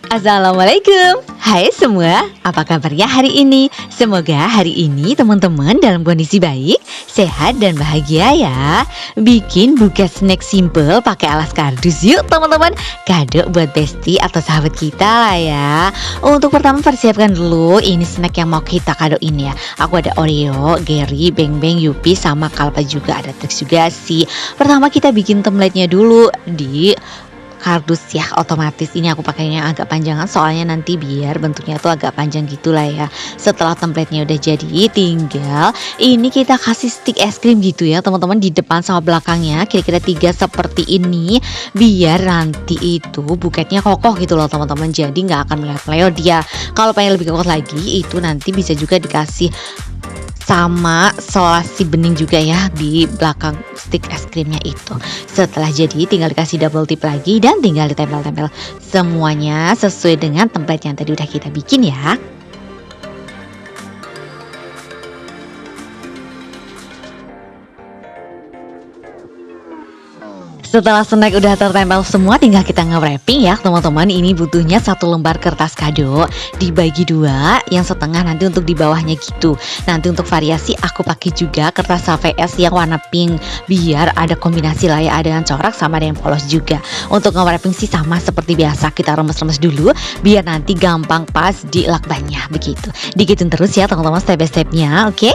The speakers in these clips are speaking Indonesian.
Assalamualaikum. Hai semua, apa kabarnya hari ini? Semoga hari ini teman-teman dalam kondisi baik, sehat dan bahagia ya. Bikin buket snack simple pakai alas kardus yuk teman-teman. Kado buat bestie atau sahabat kita lah ya. Untuk pertama persiapkan dulu ini snack yang mau kita kadoin ya. Aku ada Oreo, Gary, Beng Beng, Yupi sama Kalpa juga, ada Trix juga sih. Pertama kita bikin template-nya dulu di kardus ya, otomatis ini aku pakainya agak panjangan soalnya nanti biar bentuknya tuh agak panjang gitulah ya. Setelah template-nya udah jadi, tinggal ini kita kasih stick es krim gitu ya teman-teman, di depan sama belakangnya kira-kira 3 seperti ini, biar nanti itu buketnya kokoh gitu loh teman-teman, jadi nggak akan meleot-leot dia. Kalau pengen lebih kokoh lagi itu nanti bisa juga dikasih sama selasi bening juga ya di belakang stick es krimnya itu. Setelah jadi tinggal dikasih double tip lagi dan tinggal ditempel-tempel semuanya sesuai dengan template yang tadi udah kita bikin ya. Setelah snack udah tertempel semua, tinggal kita nge-wrapping ya teman-teman. Ini butuhnya 1 lembar kertas kado dibagi 2, yang setengah nanti untuk di bawahnya gitu. Nanti untuk variasi aku pakai juga kertas HVS yang warna pink, biar ada kombinasi lah ya, ada yang corak sama ada yang polos juga. Untuk nge-wrapping sih sama seperti biasa, kita remes-remes dulu biar nanti gampang pas di lakbannya begitu. Digituin terus ya teman-teman step by stepnya, oke?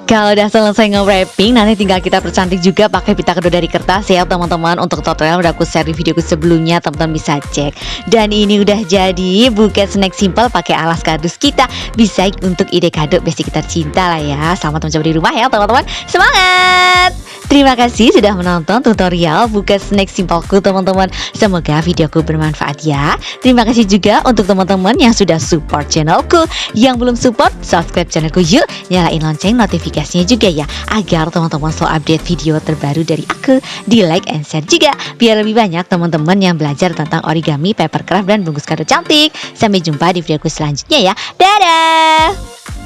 Kalau udah selesai nge-wrapping, nanti tinggal kita percantik juga pakai pita kedua dari kertas ya teman-teman. Untuk tutorial udah aku share di videoku sebelumnya, teman-teman bisa cek. Dan ini udah jadi buket snack simple pakai alas kardus kita. Bisa untuk ide kado besti kita cinta lah ya. Selamat mencoba di rumah ya teman-teman. Semangat! Terima kasih sudah menonton tutorial buket snack simpleku teman-teman. Semoga videoku bermanfaat ya. Terima kasih juga untuk teman-teman yang sudah support channelku. Yang belum support, subscribe channelku yuk. Nyalain lonceng notifikasinya juga ya, agar teman-teman selalu update video terbaru dari aku. Di like and share juga biar lebih banyak teman-teman yang belajar tentang origami, papercraft dan bungkus kado cantik. Sampai jumpa di videoku selanjutnya ya. Dadah.